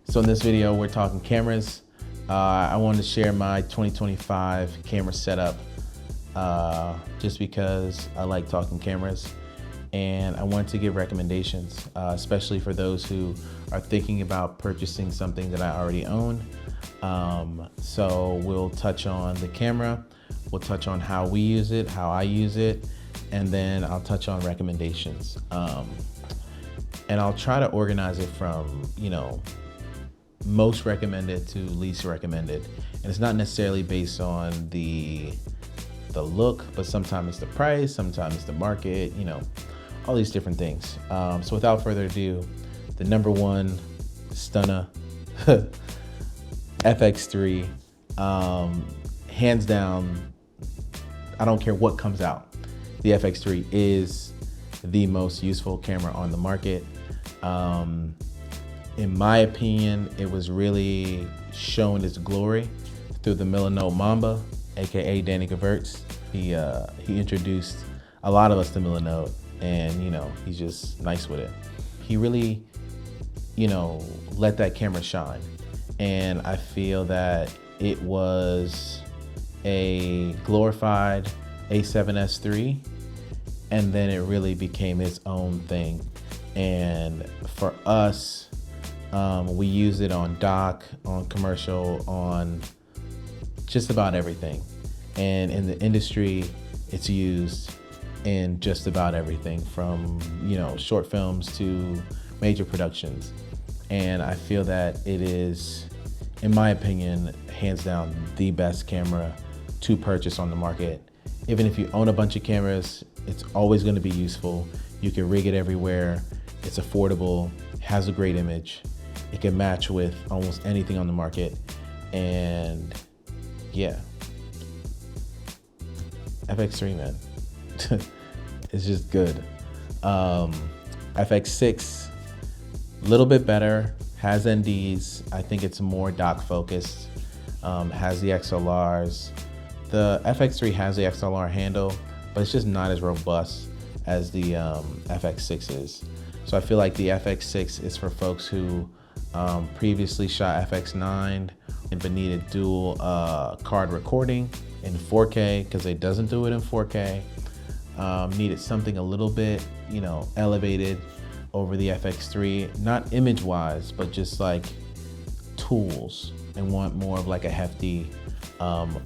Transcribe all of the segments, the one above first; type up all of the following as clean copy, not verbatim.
So in this video, we're talking cameras. I wanted to share my 2025 camera setup just because I like talking cameras. And I wanted to give recommendations, especially for those who are thinking about purchasing something that I already own. So we'll touch on the camera, we'll touch on how we use it, how I use it, and then I'll touch on recommendations. And I'll try to organize it from, most recommended to least recommended. And it's not necessarily based on the look, but sometimes it's the price, sometimes it's the market, all these different things. So without further ado, the number one stunner, FX3, hands down, I don't care what comes out, the FX3 is the most useful camera on the market. In my opinion, it was really shown its glory through the Milanote Mamba, aka Danny Gevirtz. He introduced a lot of us to Milanote, and he's just nice with it. He really, let that camera shine, and I feel that it was a glorified A7S III, and then it really became its own thing. And for us, we use it on dock, on commercial, on just about everything. And in the industry, it's used in just about everything from, short films to major productions. And I feel that it is, in my opinion, hands down the best camera to purchase on the market. Even if you own a bunch of cameras, it's always going to be useful. You can rig it everywhere. It's affordable, has a great image. It can match with almost anything on the market. And yeah, FX3, man, it's just good. FX6, a little bit better, has NDs. I think it's more dock focused, has the XLRs. The FX3 has the XLR handle, but it's just not as robust as the FX6 is. So I feel like the FX6 is for folks who previously shot FX9 but needed dual card recording in 4K because it doesn't do it in 4K. Needed something a little bit, elevated over the FX3, not image-wise, but just like tools, and want more of like a hefty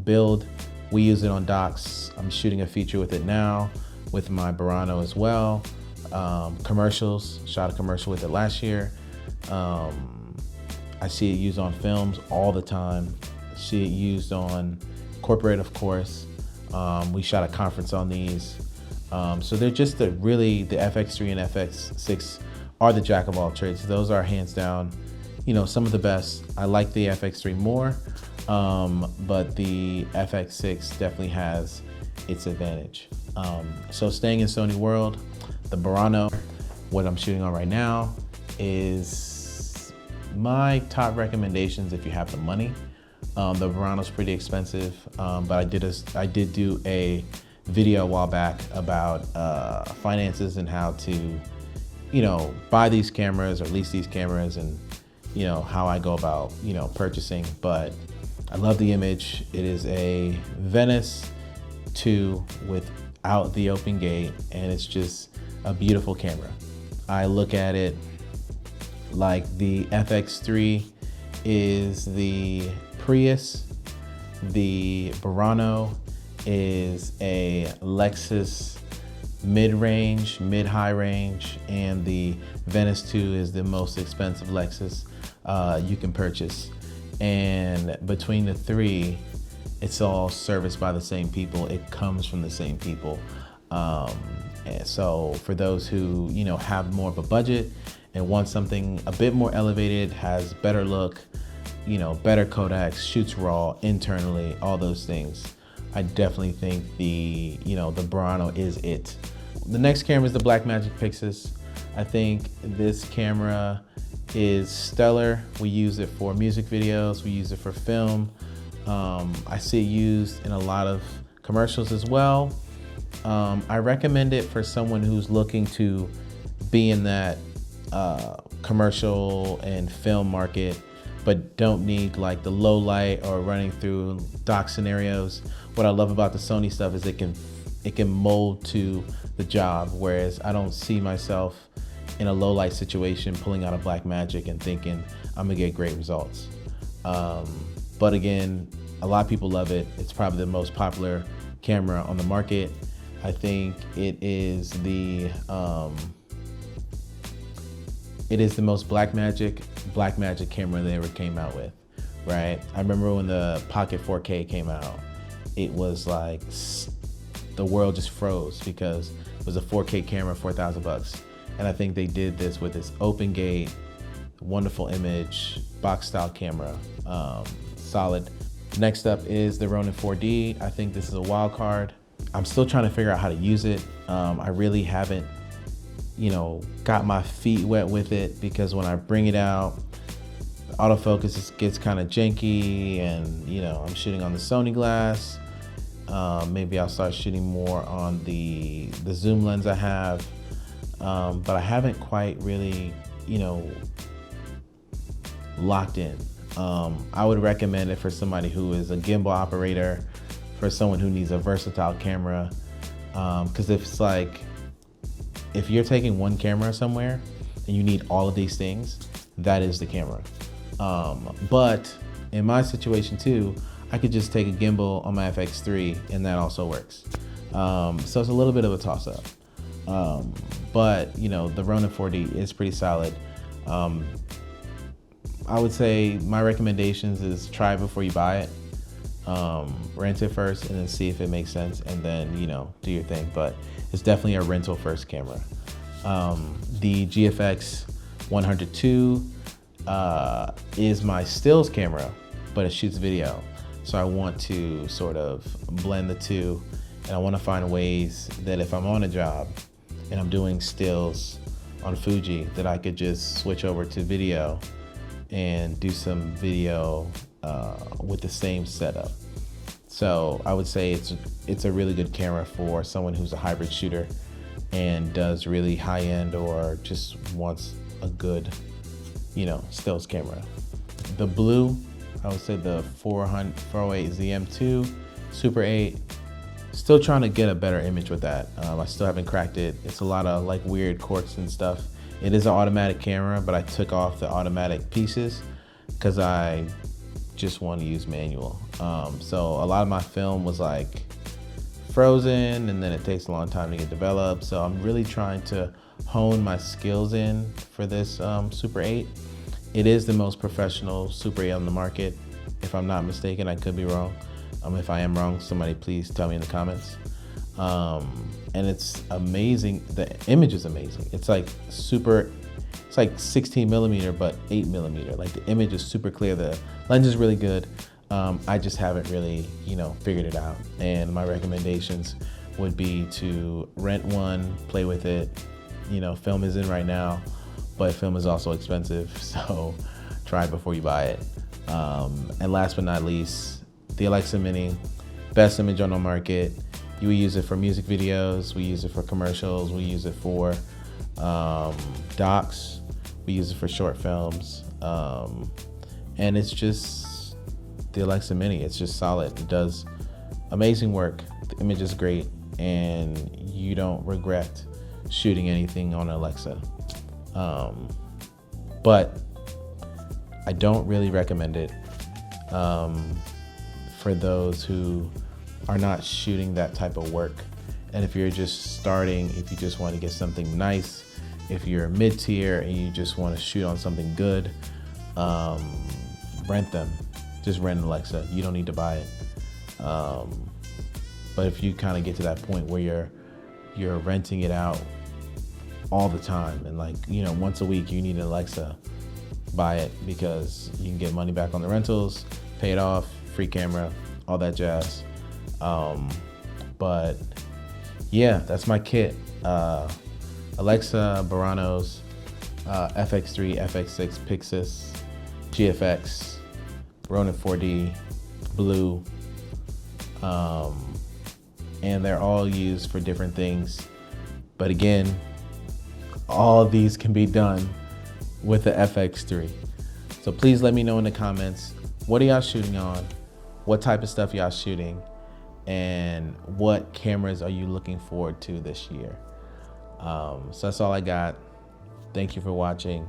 build. We use it on docks. I'm shooting a feature with it now with my Burano as well. Commercials, shot a commercial with it last year. I see it used on films all the time. See it used on corporate, of course. We shot a conference on these. So they're just the FX3 and FX6 are the jack of all trades. Those are hands down, some of the best. I like the FX3 more, but the FX6 definitely has its advantage. So staying in Sony world, the Burano, what I'm shooting on right now, is my top recommendations if you have the money. The Burano's pretty expensive, but I did do a video a while back about finances and how to, buy these cameras or lease these cameras, and how I go about, purchasing. But I love the image. It is a Venice 2 without the open gate, and it's just a beautiful camera. I look at it like the FX3 is the Prius, the Burano is a Lexus mid-range, mid-high range, and the Venice 2 is the most expensive Lexus you can purchase. And between the three, it's all serviced by the same people. It comes from the same people. And so for those who, have more of a budget and want something a bit more elevated, has better look, better codecs, shoots raw internally, all those things, I definitely think the Burano is it. The next camera is the Blackmagic Pyxis. I think this camera is stellar. We use it for music videos, we use it for film. I see it used in a lot of commercials as well. I recommend it for someone who's looking to be in that commercial and film market but don't need like the low light or running through dock scenarios. What I love about the Sony stuff is it can mold to the job, whereas I don't see myself in a low light situation pulling out a Blackmagic and thinking I'm gonna get great results. But again, a lot of people love it. It's probably the most popular camera on the market. I think it is the most Blackmagic camera they ever came out with, right? I remember when the Pocket 4K came out, it was like the world just froze because it was a 4K camera, $4,000. And I think they did this with this open gate, wonderful image, box style camera, solid. Next up is the Ronin 4D. I think this is a wild card. I'm still trying to figure out how to use it. I really haven't, got my feet wet with it, because when I bring it out, the autofocus gets kind of janky, and I'm shooting on the Sony glass. Maybe I'll start shooting more on the zoom lens I have, but I haven't quite really, locked in. I would recommend it for somebody who is a gimbal operator, for someone who needs a versatile camera, because if you're taking one camera somewhere and you need all of these things, that is the camera. But in my situation too, I could just take a gimbal on my FX3 and that also works. So it's a little bit of a toss-up. But the Ronin 4D is pretty solid. I would say my recommendations is try it before you buy it. Rent it first and then see if it makes sense, and then do your thing. But it's definitely a rental first camera. The GFX 102 is my stills camera, but it shoots video. So I want to sort of blend the two, and I want to find ways that if I'm on a job and I'm doing stills on FUJI, that I could just switch over to video and do some video with the same setup. So I would say it's a really good camera for someone who's a hybrid shooter and does really high end, or just wants a good, stills camera. The blue, I would say the 408 ZM2 Super 8. Still trying to get a better image with that. I still haven't cracked it. It's a lot of like weird quartz and stuff. It is an automatic camera, but I took off the automatic pieces because I just want to use manual. So a lot of my film was like frozen, and then it takes a long time to get developed. So I'm really trying to hone my skills in for this Super 8. It is the most professional Super 8 on the market, if I'm not mistaken. I could be wrong. If I am wrong, somebody please tell me in the comments. And it's amazing. The image is amazing. It's like 16 millimeter, but 8 millimeter. Like the image is super clear. The lens is really good. I just haven't really, figured it out. And my recommendations would be to rent one, play with it. Film is in right now, but film is also expensive. So try it before you buy it. And last but not least, the Alexa Mini, best image on the market. You will use it for music videos, we use it for commercials, we use it for docs, we use it for short films. And it's just the Alexa Mini, it's just solid. It does amazing work, the image is great, and you don't regret shooting anything on Alexa. But I don't really recommend it for those who are not shooting that type of work. And if you're just starting, if you just want to get something nice, if you're mid-tier and you just want to shoot on something good, rent them. Just rent an Alexa. You don't need to buy it. But if you kind of get to that point where you're renting it out all the time, and once a week you need an Alexa, buy it, because you can get money back on the rentals, pay it off, free camera, all that jazz. But yeah, that's my kit. Alexa, Buranos, FX3, FX6, Pyxis, GFX, Ronin 4D, Blue, and they're all used for different things. But again, all of these can be done with the FX3. So please let me know in the comments, what are y'all shooting on? What type of stuff y'all shooting? And what cameras are you looking forward to this year? So that's all I got. Thank you for watching.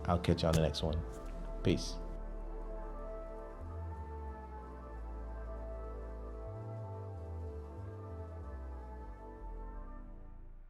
I'll catch you on the next one. Peace.